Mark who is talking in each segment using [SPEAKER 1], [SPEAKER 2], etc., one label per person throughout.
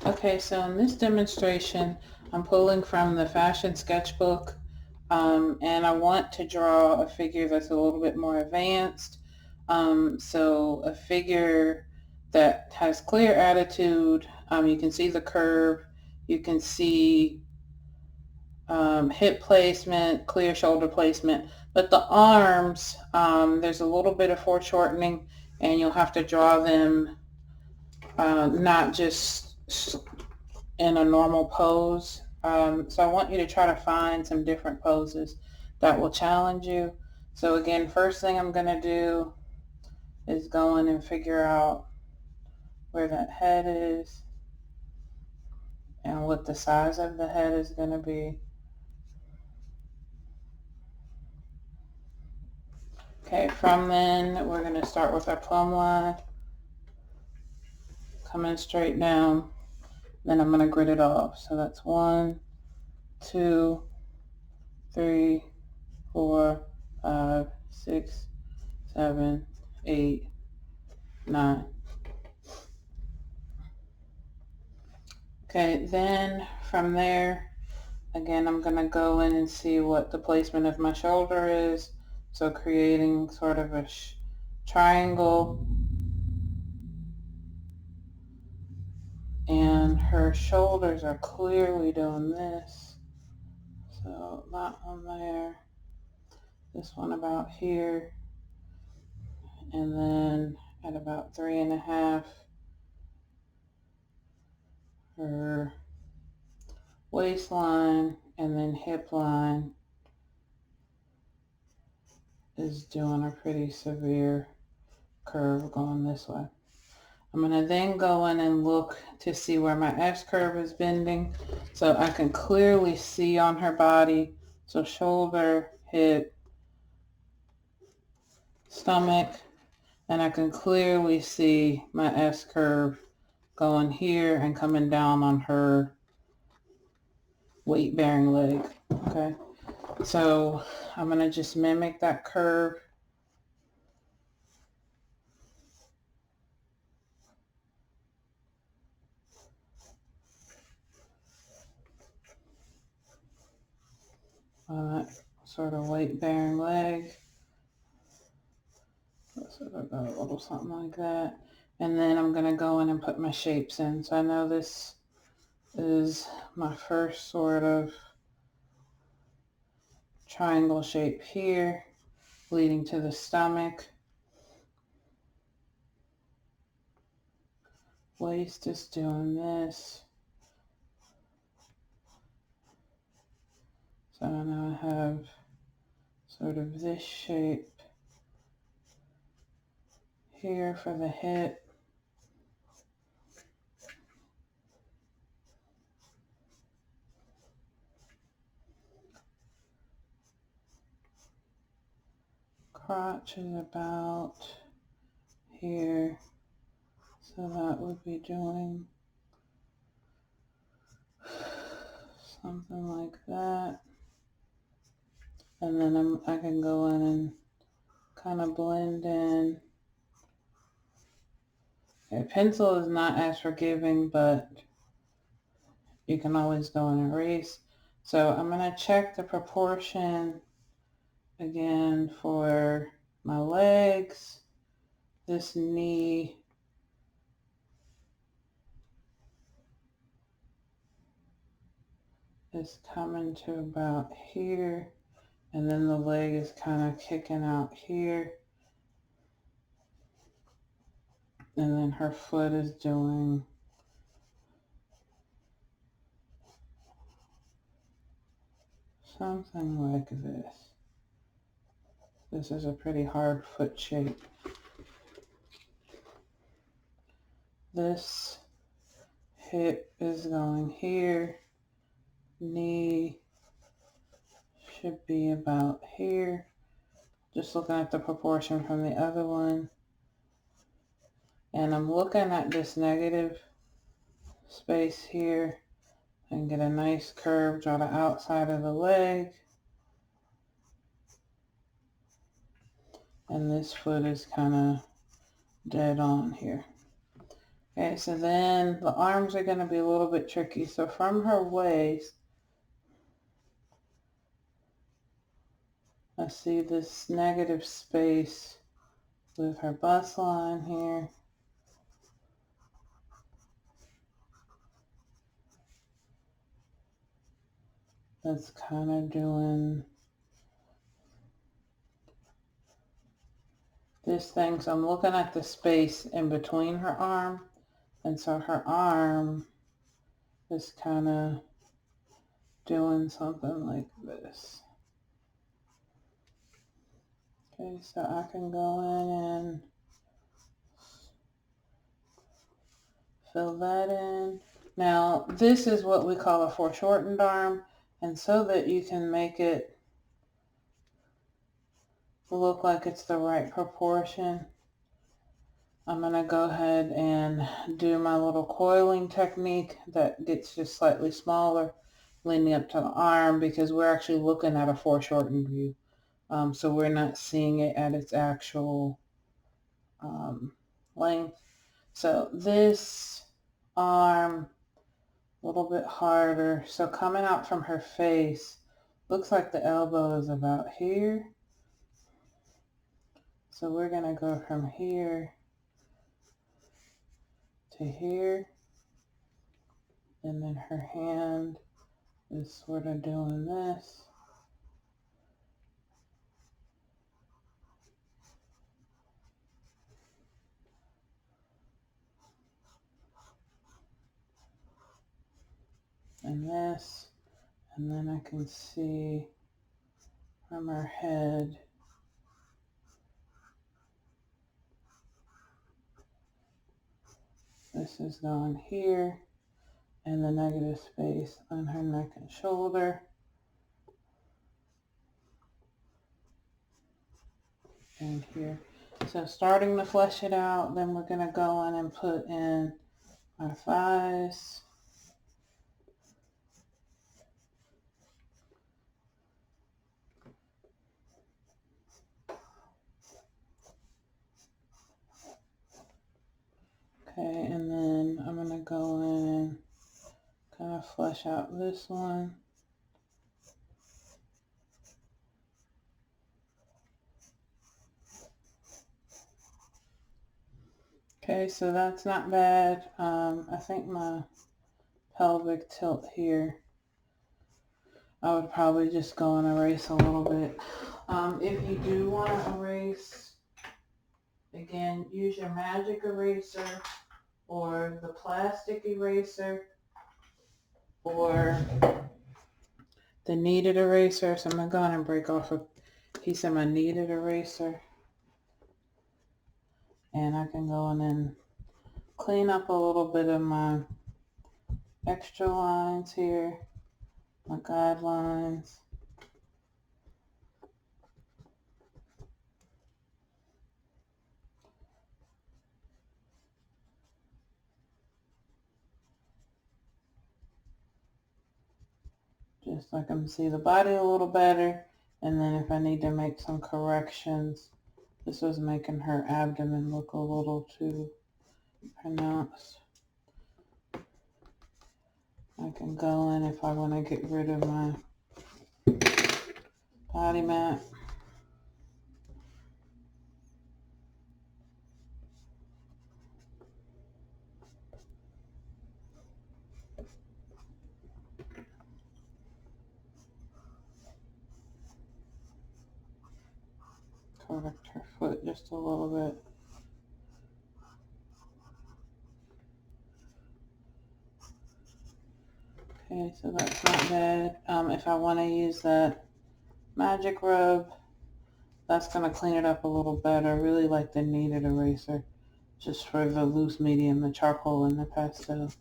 [SPEAKER 1] Okay, so in this demonstration, I'm pulling from the fashion sketchbook, and I want to draw a figure that's a little bit more advanced. So a figure that has clear attitude. You can see the curve. You can see hip placement, clear shoulder placement. But the arms, there's a little bit of foreshortening, and you'll have to draw them not just in a normal pose. So I want you to try to find some different poses that will challenge you. So again, first thing I'm going to do is go in and figure out where that head is and what the size of the head is going to be. Okay, from then we're going to start with our plumb line, coming straight down. Then I'm going to grid it off. So that's 1, 2, 3, 4, 5, 6, 7, 8, 9. Okay, then from there, again, I'm going to go in and see what the placement of my shoulder is. So creating sort of a triangle. And her shoulders are clearly doing this. So that one there, this one about here, and then at about 3.5, her waistline and then hip line is doing a pretty severe curve going this way. I'm going to then go in and look to see where my S curve is bending so I can clearly see on her body. So shoulder, hip, stomach, and I can clearly see my S curve going here and coming down on her weight bearing leg. Okay, so I'm going to just mimic that curve. That sort of weight bearing leg. Sort of go a little something like that. And then I'm going to go in and put my shapes in. So I know this is my first sort of triangle shape here, leading to the stomach. Waist is doing this. So now I have sort of this shape here for the hip. Crotch is about here. So that would be doing something like that. And then I can go in and kind of blend in. A pencil is not as forgiving, but you can always go and erase. So I'm going to check the proportion again for my legs. This knee is coming to about here, and then the leg is kind of kicking out here. And then her foot is doing something like this. This is a pretty hard foot shape. This hip is going here. Knee should be about here. Just looking at the proportion from the other one. And I'm looking at this negative space here and get a nice curve, draw the outside of the leg. And this foot is kind of dead on here. Okay, so then the arms are going to be a little bit tricky. So from her waist, I see this negative space with her bust line here. That's kind of doing this thing. So I'm looking at the space in between her arm. And so her arm is kind of doing something like this. Okay, so I can go in and fill that in. Now, this is what we call a foreshortened arm. And so that you can make it look like it's the right proportion, I'm going to go ahead and do my little coiling technique that gets just slightly smaller leading up to the arm, because we're actually looking at a foreshortened view. So we're not seeing it at its actual length. So this arm, a little bit harder. So coming out from her face, looks like the elbow is about here. So we're going to go from here to here. And then her hand is sort of doing this. And this. And then I can see from her head, this is going here, and the negative space on her neck and shoulder. And here. So starting to flesh it out, then we're going to go in and put in our thighs. Okay, and then I'm going to go in and kind of flesh out this one. Okay, so that's not bad. I think my pelvic tilt here, I would probably just go and erase a little bit. If you do want to erase, again, use your magic eraser or the plastic eraser or the kneaded eraser. So I'm going to go ahead and break off a piece of my kneaded eraser. And I can go in and clean up a little bit of my extra lines here, my guidelines. Just so I can see the body a little better. And then if I need to make some corrections, this was making her abdomen look a little too pronounced. I can go in if I want to get rid of my body mat. Correct her foot just a little bit. Okay, so that's not bad. If I want to use that magic rub, that's going to clean it up a little better. I really like the kneaded eraser, just for the loose medium, the charcoal and the pastel.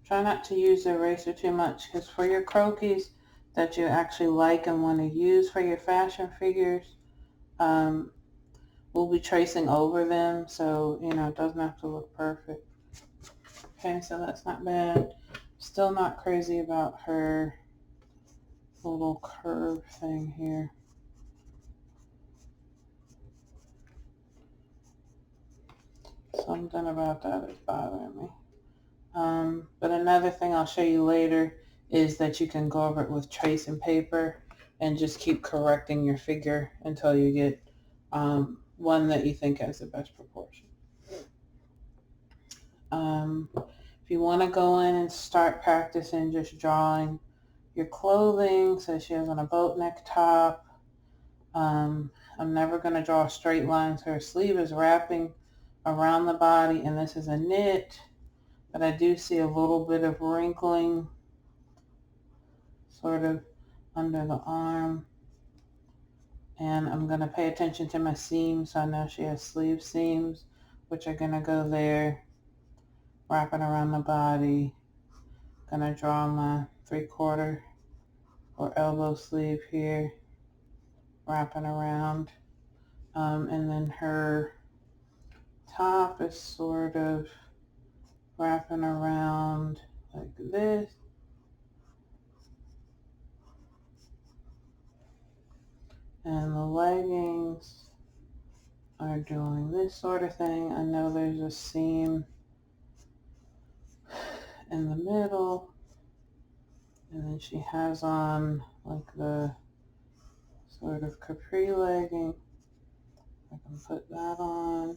[SPEAKER 1] Try not to use the eraser too much, because for your croquis that you actually like and want to use for your fashion figures, we'll be tracing over them, so it doesn't have to look perfect. Okay, so that's not bad. Still not crazy about her little curve thing here. Something about that is bothering me. But another thing I'll show you later is that you can go over it with tracing paper and just keep correcting your figure until you get one that you think has the best proportion. If you want to go in and start practicing just drawing your clothing, so she has on a boat neck top. I'm never going to draw straight lines. Her sleeve is wrapping around the body, and this is a knit, but I do see a little bit of wrinkling sort of under the arm. And I'm going to pay attention to my seams. So I know she has sleeve seams, which are going to go there, wrapping around the body. Going to draw my 3/4 or elbow sleeve here, wrapping around. And then her top is sort of wrapping around like this. And the leggings are doing this sort of thing. I know there's a seam in the middle. And then she has on like the sort of capri legging. I can put that on.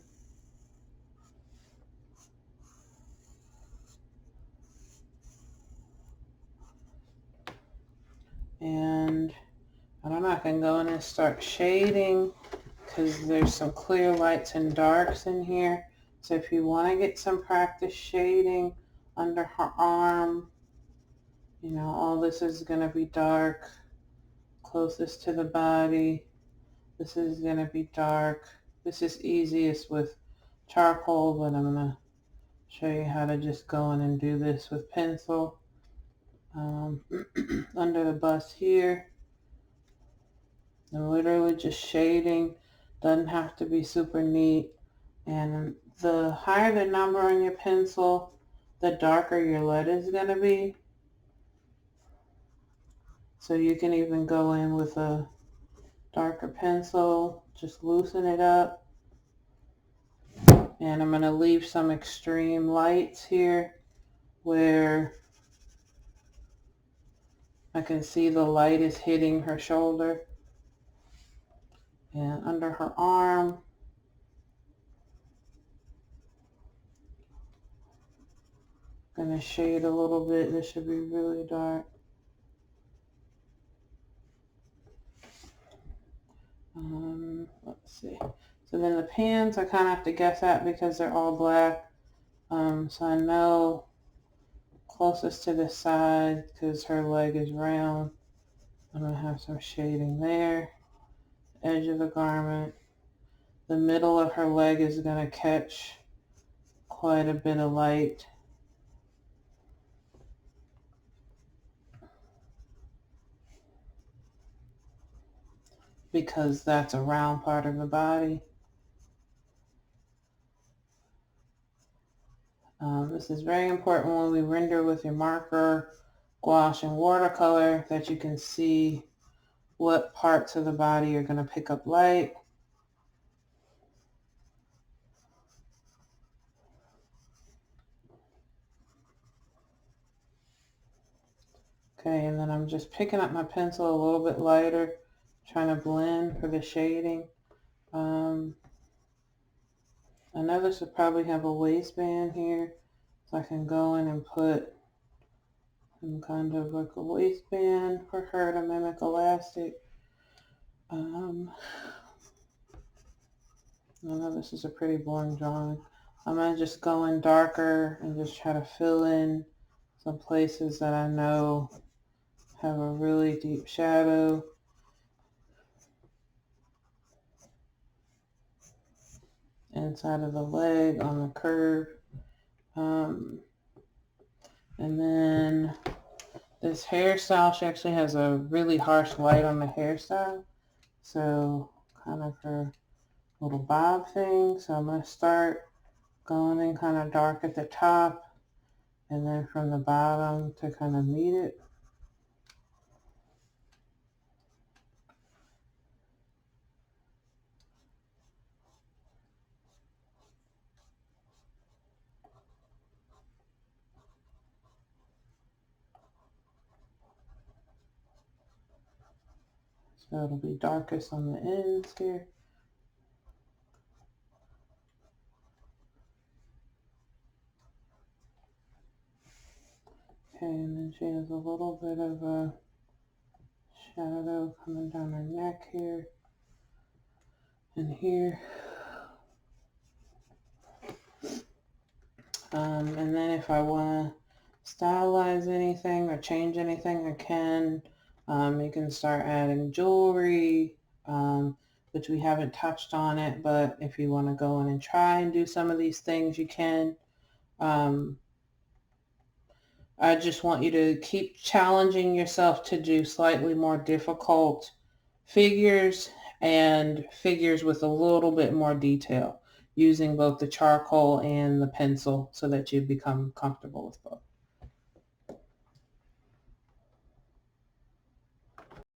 [SPEAKER 1] And I don't know, I can go in and start shading because there's some clear lights and darks in here. So if you want to get some practice shading under her arm, you know, all this is going to be dark closest to the body. This is going to be dark. This is easiest with charcoal, but I'm going to show you how to just go in and do this with pencil. Under the bust here, and literally just shading. Doesn't have to be super neat. And the higher the number on your pencil, the darker your lead is going to be. So you can even go in with a darker pencil, just loosen it up. And I'm going to leave some extreme lights here where I can see the light is hitting her shoulder and under her arm. I'm going to shade a little bit. This should be really dark. Let's see. So then the pants I kind of have to guess at because they're all black. So I know closest to the side because her leg is round. I'm going to have some shading there. Edge of the garment. The middle of her leg is going to catch quite a bit of light. Because that's a round part of the body. This is very important when we render with your marker, gouache, and watercolor that you can see what parts of the body are going to pick up light. Okay, and then I'm just picking up my pencil a little bit lighter, trying to blend for the shading. I know this would probably have a waistband here, so I can go in and put some kind of like a waistband for her to mimic elastic. I know this is a pretty boring drawing. I'm going to just go in darker and just try to fill in some places that I know have a really deep shadow. Inside of the leg on the curve. And then this hairstyle, she actually has a really harsh light on the hairstyle. So kind of her little bob thing. So I'm going to start going in kind of dark at the top and then from the bottom to kind of meet it. So it'll be darkest on the ends here. Okay, and then she has a little bit of a shadow coming down her neck here and here. And then if I want to stylize anything or change anything, I can. You can start adding jewelry, which we haven't touched on it, but if you want to go in and try and do some of these things, you can. I just want you to keep challenging yourself to do slightly more difficult figures and figures with a little bit more detail using both the charcoal and the pencil so that you become comfortable with both.